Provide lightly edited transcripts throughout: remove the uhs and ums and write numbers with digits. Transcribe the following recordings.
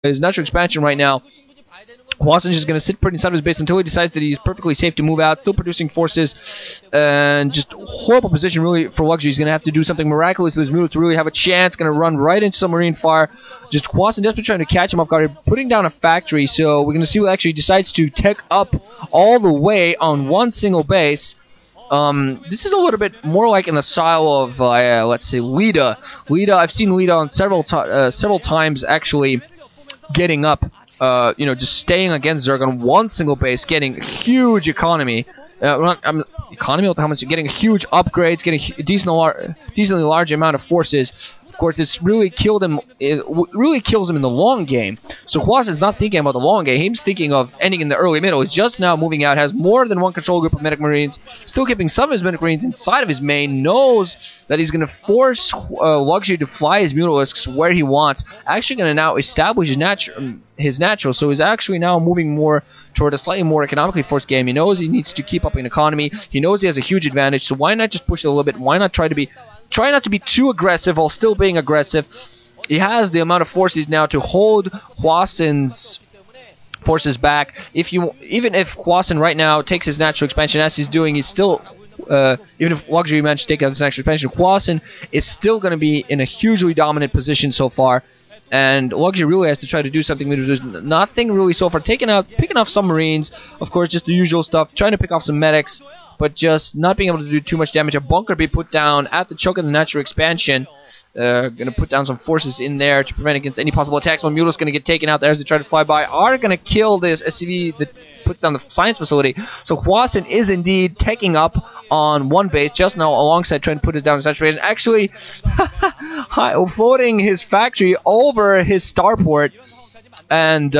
his natural expansion right now. Hwasin's just going to sit pretty inside of his base until he decides that he's perfectly safe to move out, still producing forces, and just horrible position really for Luxury. He's going to have to do something miraculous with his Mutalisks to really have a chance. Going to run right into some marine fire. Just Hwasin desperately trying to catch him off guard, putting down a factory, so we're going to see who actually decides to tech up all the way on one single base. This is a little bit more like in the style of, let's say, Lita. I've seen Lita on several times actually getting up. Just staying against Zerg on one single base, getting huge economy. Economy, how much? Getting huge upgrades, getting a decently large amount of forces. Of course, this really killed him. It really kills him in the long game. So Hwasin's not thinking about the long game. He's thinking of ending in the early middle. He's just now moving out. Has more than one control group of medic marines. Still keeping some of his medic marines inside of his main. Knows that he's going to force Luxury to fly his Mutalisks where he wants. Actually, going to now establish his natural. So he's actually now moving more toward a slightly more economically forced game. He knows he needs to keep up in economy. He knows he has a huge advantage. So why not just push it a little bit? Why not try not to be too aggressive while still being aggressive? He has the amount of forces now to hold Hwasin's forces back. Even if Hwasin right now takes his natural expansion as he's doing, he's still even if Luxury managed to take out his natural expansion, Hwasin is still going to be in a hugely dominant position so far. And Luxury really has to try to do something. There's nothing really so far. Picking off some marines, of course, just the usual stuff. Trying to pick off some medics, but just not being able to do too much damage. A bunker be put down at the choke of the natural expansion. Going to put down some forces in there to prevent against any possible attacks. One Mutalisks going to get taken out there as they try to fly by. Are going to kill this SCV that puts down the science facility. So Hwasin is indeed taking up on one base just now alongside trying to put it down in saturation. Actually, floating his factory over his starport and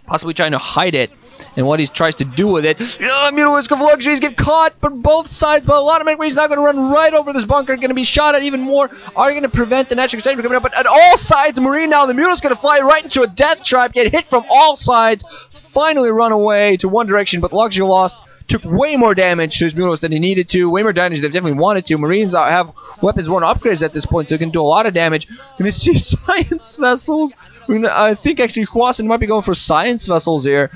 possibly trying to hide it. And what he tries to do with it. Mutalisks of Luxuries get caught, but both sides. But a lot of men, he's now going to run right over this bunker. Going to be shot at even more. Are going to prevent the natural extension from coming up. But at all sides, the Marine now, the Mutalisks going to fly right into a death trap. Get hit from all sides. Finally run away to one direction. But Luxury lost. Took way more damage to his Mutalisks than he needed to. Way more damage than they definitely wanted to. Marines have weapons 1 upgrades at this point, so they can do a lot of damage. We're going to see science vessels. I think actually Hwasin might be going for science vessels here.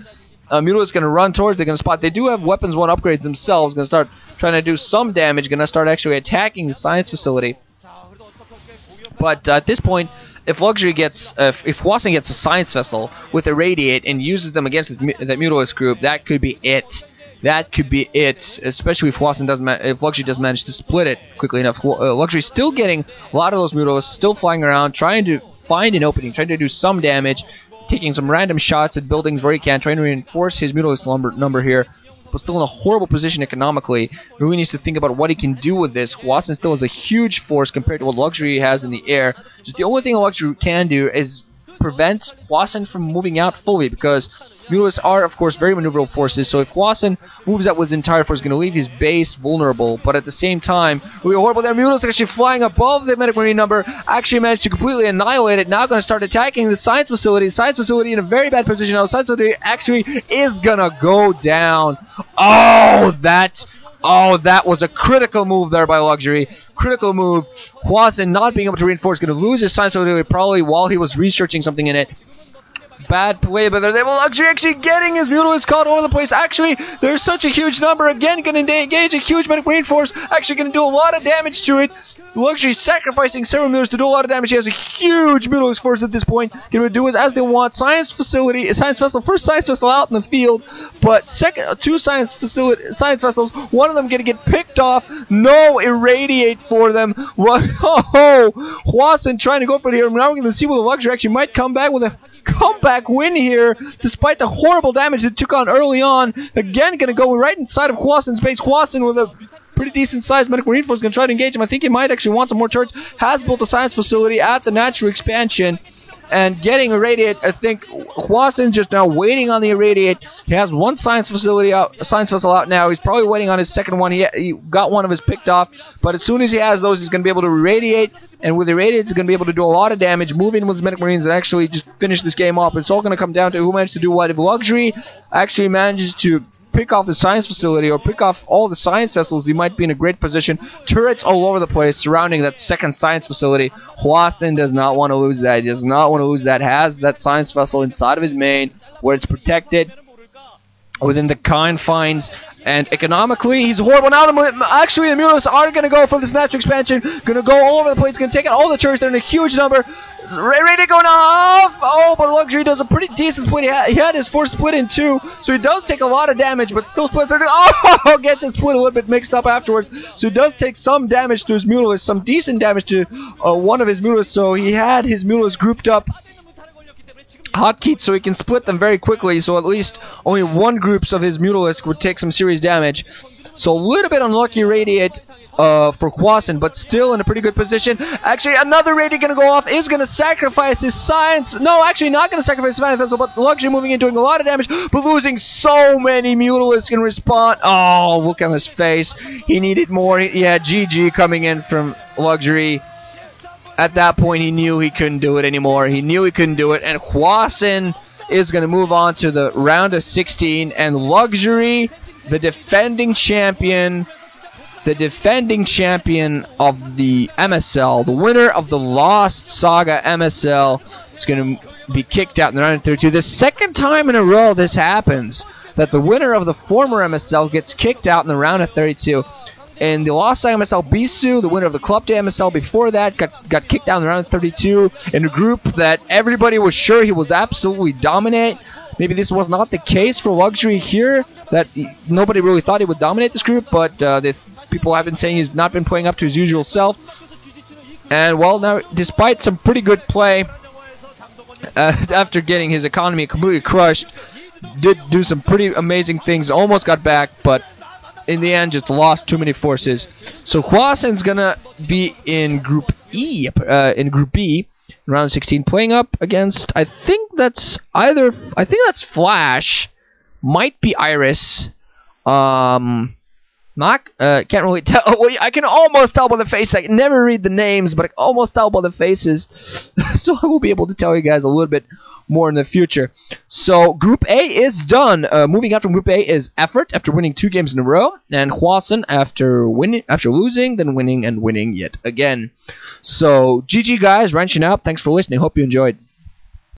Mutalisks going to run towards, they're going to spot. They do have weapons 1 upgrades themselves. Going to start trying to do some damage. Going to start actually attacking the science facility. But at this point, if Luxury gets, if Hwasin gets a science vessel with Irradiate and uses them against that Mutalisk group, that could be it. That could be it, especially if Hwasin if Luxury doesn't manage to split it quickly enough. Luxury still getting a lot of those Mutalisks, still flying around, trying to find an opening, trying to do some damage. Taking some random shots at buildings where he can, trying to reinforce his Mutalisk number here, but still in a horrible position economically. Really needs to think about what he can do with this. Hwasin still has a huge force compared to what Luxury has in the air. Just the only thing Luxury can do is prevent Hwasin from moving out fully, because Mutalisks are, of course, very maneuverable forces. So if Hwasin moves out with his entire force, going to leave his base vulnerable. But at the same time, really horrible there. Mutalisks actually flying above the medic marine number, actually managed to completely annihilate it. Now going to start attacking the science facility. Science facility in a very bad position. Now the science facility actually is going to go down. Oh, that was a critical move there by Luxury. Critical move. Hwasin not being able to reinforce, going to lose his science facility probably while he was researching something in it. Bad play, but they're Luxury actually getting his Mutalisks caught all over the place. Actually, there's such a huge number. Again, going to engage a huge medic marine force. Actually going to do a lot of damage to it. Luxury sacrificing several Mutalisks to do a lot of damage. He has a huge Mutalisk force at this point. Going to do as they want. Science facility, science vessel, first science vessel out in the field, but second, 2 science vessels. One of them going to get picked off. No irradiate for them. Oh, Hwasin trying to go for it here. Now we're going to see whether Luxury actually might come back with a comeback win here, despite the horrible damage it took on early on. Again, going to go right inside of Hwasin's base. Hwasin with a pretty decent sized medical marine force is going to try to engage him. I think he might actually want some more turrets. Has built a science facility at the natural expansion and getting irradiate. I think Hwasin's just now waiting on the irradiate. He has one science facility out, science vessel out now. He's probably waiting on his second one. He got one of his picked off, but as soon as he has those, he's going to be able to irradiate. And with irradiate, he's going to be able to do a lot of damage, move in with his medic marines, and actually just finish this game off. It's all going to come down to who managed to do what. If Luxury actually manages to pick off the science facility or pick off all the science vessels, he might be in a great position. Turrets all over the place surrounding that second science facility. Hwasin does not want to lose that. He does not want to lose that. Has that science vessel inside of his main where it's protected within the confines. And economically, he's horrible. Now, actually, the Mulos are going to go for this natural expansion. Going to go all over the place. Going to take out all the turrets. They're in a huge number. Ready going off. Oh, but Luxury does a pretty decent split. He had his force split in two, so he does take a lot of damage, but still splits. Oh, get the split a little bit mixed up afterwards. So he does take some damage to his Mulos, some decent damage to one of his Mulos. So he had his Mulos grouped up hotkeys so he can split them very quickly, so at least only one groups of his Mutalisk would take some serious damage. So a little bit unlucky Radiate for Hwasin, but still in a pretty good position. Actually, another Radiate going to go off, is going to sacrifice his science. No, actually not going to sacrifice his science vessel, but Luxury moving in, doing a lot of damage, but losing so many Mutalisks in respawn. Oh, look on his face. He needed more. Yeah, GG coming in from Luxury. At that point, he knew he couldn't do it anymore. He knew he couldn't do it, and Hwasin is going to move on to the round of 16, and Luxury, the defending champion of the MSL, the winner of the Lost Saga MSL, is going to be kicked out in the round of 32. The second time in a row this happens, that the winner of the former MSL gets kicked out in the round of 32. In the Lost Saga MSL, Bisu, the winner of the Club Day MSL before that, got kicked out in the round of 32 in a group that everybody was sure he would absolutely dominate. Maybe this was not the case for Luxury here, that nobody really thought he would dominate this group, but people have been saying he's not been playing up to his usual self. And, well, now, despite some pretty good play, after getting his economy completely crushed, did do some pretty amazing things, almost got back, but in the end, just lost too many forces. So Hwasin's gonna be in Group B, round 16, playing up against. I think that's Flash, might be Iris. Can't really tell. Well, I can almost tell by the face. I can never read the names, but I can almost tell by the faces. So I will be able to tell you guys a little bit more in the future. So Group A is done. Moving on from Group A is Effort after winning 2 games in a row, and Hwasin after losing, then winning and winning yet again. So GG guys, wrenching out. Thanks for listening. Hope you enjoyed.